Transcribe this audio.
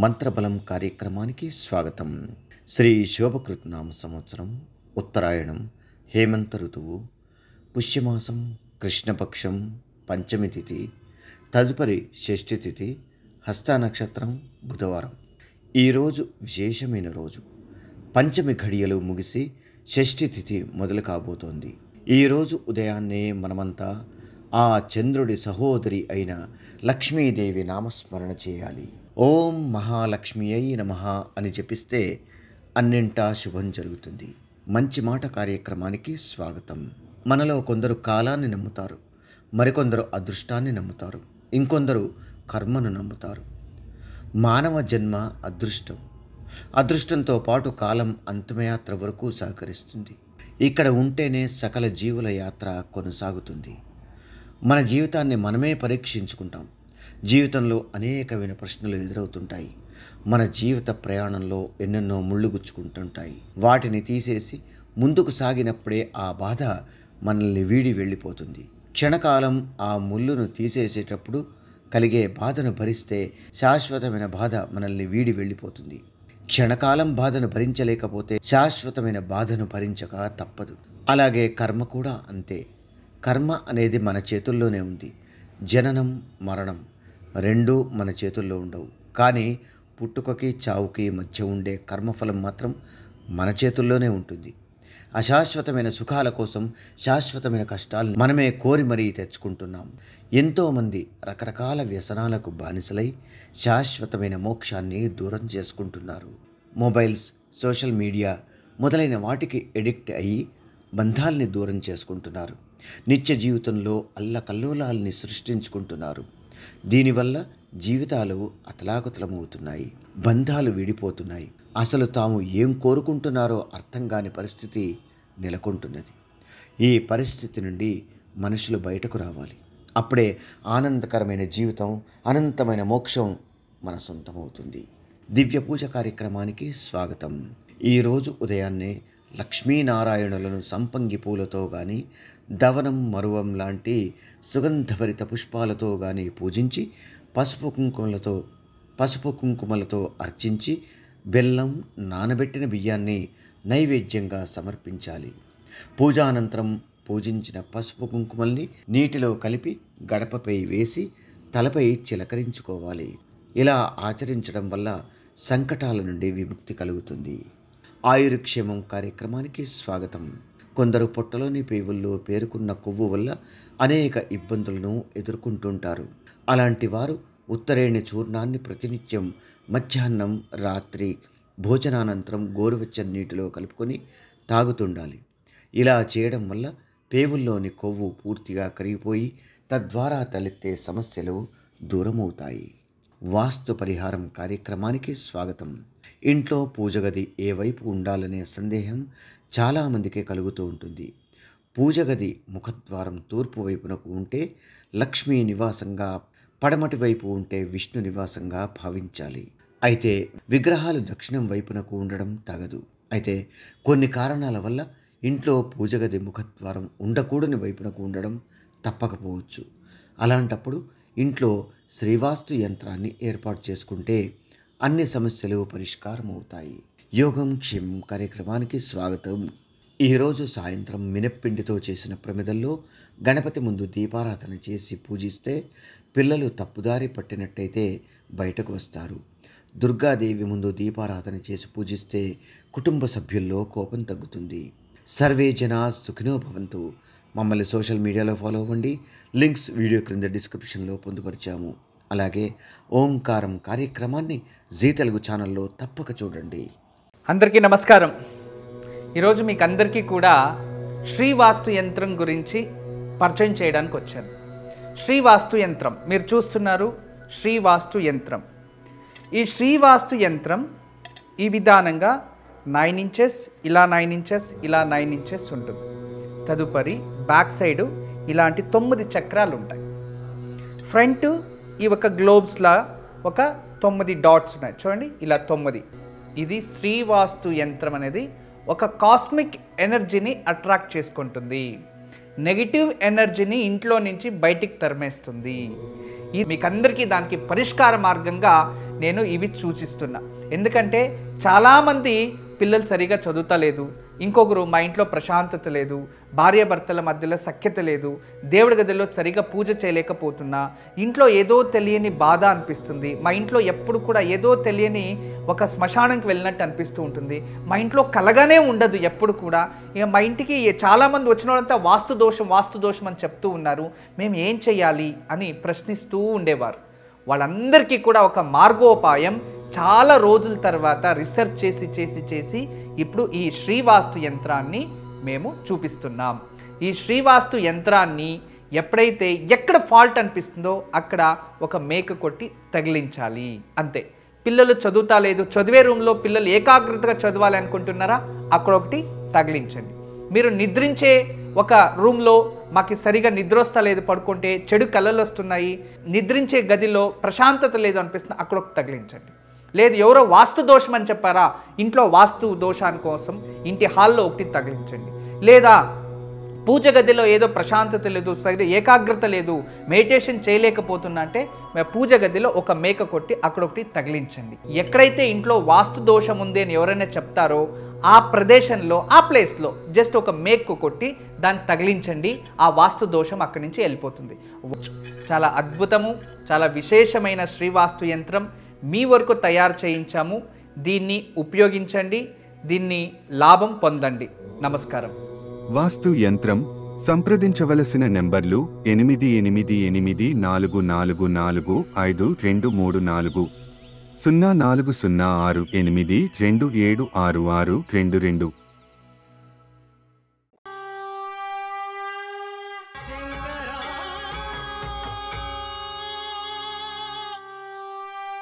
మంత్రబలం కార్యక్రమానికి స్వాగతం. శ్రీ శోభకృతనామ సంవత్సరం, ఉత్తరాయణం, హేమంత ఋతువు, పుష్యమాసం, కృష్ణపక్షం, పంచమి తిథి, తదుపరి షష్ఠి తిథి, హస్త నక్షత్రం, బుధవారం. ఈరోజు విశేషమైన రోజు. పంచమి ఘడియలు ముగిసి షష్ఠి తిథి మొదలు కాబోతోంది. ఈరోజు ఉదయాన్నే మనమంతా ఆ చంద్రుడి సహోదరి అయిన లక్ష్మీదేవి నామస్మరణ చేయాలి. ఓం మహాలక్ష్మి అయి నమః అని జపిస్తే అన్నింటా శుభం జరుగుతుంది. మంచి మాట కార్యక్రమానికి స్వాగతం. మనలో కొందరు కాలాన్ని నమ్ముతారు, మరికొందరు అదృష్టాన్ని నమ్ముతారు, ఇంకొందరు కర్మను నమ్ముతారు. మానవ జన్మ అదృష్టం. అదృష్టంతో పాటు కాలం అంతిమయాత్ర వరకు సహకరిస్తుంది. ఇక్కడ ఉంటేనే సకల జీవుల యాత్ర కొనసాగుతుంది. మన జీవితాన్ని మనమే పరీక్షించుకుంటాం. జీవితంలో అనేకమైన ప్రశ్నలు ఎదురవుతుంటాయి. మన జీవిత ప్రయాణంలో ఎన్నెన్నో ముళ్ళు గుచ్చుకుంటుంటాయి. వాటిని తీసేసి ముందుకు సాగినప్పుడే ఆ బాధ మనల్ని వీడి వెళ్ళిపోతుంది. క్షణకాలం ఆ ముళ్ళును తీసేసేటప్పుడు కలిగే బాధను భరిస్తే శాశ్వతమైన బాధ మనల్ని వీడి వెళ్ళిపోతుంది. క్షణకాలం బాధను భరించలేకపోతే శాశ్వతమైన బాధను భరించక తప్పదు. అలాగే కర్మ కూడా అంతే. కర్మ అనేది మన చేతుల్లోనే ఉంది. జననం, మరణం రెండూ మన చేతుల్లో ఉండవు. కానీ పుట్టుకకి చావుకి మధ్య ఉండే కర్మఫలం మాత్రం మన చేతుల్లోనే ఉంటుంది. అశాశ్వతమైన సుఖాల కోసం శాశ్వతమైన కష్టాలు మనమే కోరి మరీ తెచ్చుకుంటున్నాం. ఎంతోమంది రకరకాల వ్యసనాలకు బానిసలై శాశ్వతమైన మోక్షాన్ని దూరం చేసుకుంటున్నారు. మొబైల్స్, సోషల్ మీడియా మొదలైన వాటికి ఎడిక్ట్ అయ్యి బంధాల్ని దూరం చేసుకుంటున్నారు. నిత్య జీవితంలో అల్లకల్లోలాల్ని సృష్టించుకుంటున్నారు. దీనివల్ల జీవితాలు అతలాకుతలమవుతున్నాయి, బంధాలు విడిపోతున్నాయి. అసలు తాము ఏం కోరుకుంటున్నారో అర్థం కాని పరిస్థితి నెలకొంటున్నది. ఈ పరిస్థితి నుండి మనుషులు బయటకు రావాలి. అప్పుడే ఆనందకరమైన జీవితం, అనంతమైన మోక్షం మన సొంతమవుతుంది. దివ్య పూజ కార్యక్రమానికి స్వాగతం. ఈరోజు ఉదయాన్నే లక్ష్మీనారాయణులను సంపంగి పూలతో కానీ, దవనం, మరువం లాంటి సుగంధభరిత పుష్పాలతో కానీ పూజించి పసుపు కుంకుమలతో అర్చించి బెల్లం, నానబెట్టిన బియ్యాన్ని నైవేద్యంగా సమర్పించాలి. పూజానంతరం పూజించిన పసుపు కుంకుమల్ని నీటిలో కలిపి గడపపై వేసి తలపై చిలకరించుకోవాలి. ఇలా ఆచరించడం వల్ల సంకటాల నుండి విముక్తి కలుగుతుంది. ఆయుర్క్షేమం కార్యక్రమానికి స్వాగతం. కొందరు పొట్టలోని పేగుల్లో పేరుకున్న కొవ్వు వల్ల అనేక ఇబ్బందులను ఎదుర్కొంటుంటారు. అలాంటి వారు ఉత్తరేణి చూర్ణాన్ని ప్రతినిత్యం మధ్యాహ్నం, రాత్రి భోజనానంతరం గోరువెచ్చని నీటిలో కలుపుకొని తాగుతుండాలి. ఇలా చేయడం వల్ల పేగుల్లోని కొవ్వు పూర్తిగా కరిగిపోయి తద్వారా తలెత్తే సమస్యలు దూరమవుతాయి. వాస్తు పరిహారం కార్యక్రమానికి స్వాగతం. ఇంట్లో పూజగది ఏ వైపు ఉండాలనే సందేహం చాలామందికి కలుగుతూ ఉంటుంది. పూజగది ముఖద్వారం తూర్పు వైపునకు ఉంటే లక్ష్మీ నివాసంగా, పడమటి వైపు ఉంటే విష్ణు నివాసంగా భావించాలి. అయితే విగ్రహాలు దక్షిణం వైపునకు ఉండడం తగదు. అయితే కొన్ని కారణాల వల్ల ఇంట్లో పూజగది ముఖద్వారం ఉండకూడని వైపునకు ఉండడం తప్పకపోవచ్చు. అలాంటప్పుడు ఇంట్లో శ్రీవాస్తు యంత్రాన్ని ఏర్పాటు చేసుకుంటే అన్ని సమస్యలు పరిష్కారం అవుతాయి. యోగం క్షేమం కార్యక్రమానికి స్వాగతం. ఈరోజు సాయంత్రం మినప్పిండితో చేసిన ప్రమిదల్లో గణపతి ముందు దీపారాధన చేసి పూజిస్తే పిల్లలు తప్పుదారి పట్టినట్టయితే బయటకు వస్తారు. దుర్గాదేవి ముందు దీపారాధన చేసి పూజిస్తే కుటుంబ సభ్యుల్లో కోపం తగ్గుతుంది. సర్వే జనా సుఖినో భవంతు. మమ్మల్ని సోషల్ మీడియాలో ఫాలో అవ్వండి. లింక్స్ వీడియో క్రింద డిస్క్రిప్షన్లో పొందుపరిచాము. అలాగే ఓంకారం కార్యక్రమాన్ని జీ తెలుగు ఛానల్లో తప్పక చూడండి. అందరికీ నమస్కారం. ఈరోజు మీకు అందరికీ కూడా శ్రీవాస్తు యంత్రం గురించి పరిచయం చేయడానికి వచ్చాను. శ్రీవాస్తు యంత్రం మీరు చూస్తున్నారు. శ్రీవాస్తు యంత్రం. ఈ శ్రీవాస్తు యంత్రం ఈ విధానంగా 9 ఇంచెస్, ఇలా 9 ఇంచెస్, ఇలా 9 ఇంచెస్ ఉంటుంది. తదుపరి బ్యాక్ సైడు ఇలాంటి 9 చక్రాలు ఉంటాయి. ఫ్రంట్ ఈ ఒక గ్లోబ్స్లా ఒక 9 డాట్స్ ఉన్నాయి చూడండి, ఇలా 9. ఇది శ్రీవాస్తు యంత్రం అనేది ఒక కాస్మిక్ ఎనర్జీని అట్రాక్ట్ చేసుకుంటుంది. నెగిటివ్ ఎనర్జీని ఇంట్లో నుంచి బయటికి తరిమేస్తుంది. ఇది మీకు అందరికీ దానికి పరిష్కార మార్గంగా నేను ఇవి సూచిస్తున్నా. ఎందుకంటే చాలామంది పిల్లలు సరిగా చదువుతలేదు, ఇంకొకరు మా ఇంట్లో ప్రశాంతత లేదు, భార్యాభర్తల మధ్యలో సఖ్యత లేదు, దేవుడి గదిలో సరిగా పూజ చేయలేకపోతున్నా, ఇంట్లో ఏదో తెలియని బాధ అనిపిస్తుంది, మా ఇంట్లో ఎప్పుడు కూడా ఏదో తెలియని ఒక శ్మశానంకి వెళ్ళినట్టు అనిపిస్తూ ఉంటుంది, మా ఇంట్లో కలగానే ఉండదు ఎప్పుడు కూడా, ఇక మా ఇంటికి చాలామంది వచ్చిన వాళ్ళంతా వాస్తు దోషం అని చెప్తూ ఉన్నారు, మేము ఏం చేయాలి అని ప్రశ్నిస్తూ ఉండేవారు. వాళ్ళందరికీ కూడా ఒక మార్గోపాయం చాలా రోజుల తర్వాత రీసెర్చ్ చేసి ఇప్పుడు ఈ శ్రీవాస్తు యంత్రాన్ని మేము చూపిస్తున్నాం. ఈ శ్రీవాస్తు యంత్రాన్ని ఎప్పుడైతే ఎక్కడ ఫాల్ట్ అనిపిస్తుందో అక్కడ ఒక మేక కొట్టి తగిలించాలి, అంతే. పిల్లలు చదువుతా లేదు, చదివే రూమ్లో పిల్లలు ఏకాగ్రతగా చదవాలి అనుకుంటున్నారా, అక్కడ ఒకటి తగిలించండి. మీరు నిద్రించే ఒక రూమ్లో మాకు సరిగా నిద్ర వస్తలేదు, పడుకుంటే చెడు కళలు వస్తున్నాయి, నిద్రించే గదిలో ప్రశాంతత లేదు అనిపిస్తుంది, అక్కడ ఒకటి తగిలించండి. లేదు ఎవరో వాస్తు దోషం అని చెప్పారా, ఇంట్లో వాస్తు దోషాని కోసం ఇంటి హాల్లో ఒకటి తగిలించండి. లేదా పూజ గదిలో ఏదో ప్రశాంతత లేదు, సరిగ్గా ఏకాగ్రత లేదు, మెడిటేషన్ చేయలేకపోతున్నా అంటే పూజ గదిలో ఒక మేక కొట్టి అక్కడ ఒకటి తగిలించండి. ఎక్కడైతే ఇంట్లో వాస్తు దోషం ఉంది అని ఎవరైనా చెప్తారో ఆ ప్రదేశంలో ఆ ప్లేస్లో జస్ట్ ఒక మేకు కొట్టి దాన్ని తగిలించండి, ఆ వాస్తు దోషం అక్కడి నుంచి వెళ్ళిపోతుంది. చాలా అద్భుతము, చాలా విశేషమైన శ్రీవాస్తు యంత్రం మీ వరకు తయారు చేయించాము. దీన్ని ఉపయోగించండి, దీన్ని లాభం పొందండి. నమస్కారం. వాస్తు యంత్రం సంప్రదించవలసిన నెంబర్లు 8844452344 040682766622.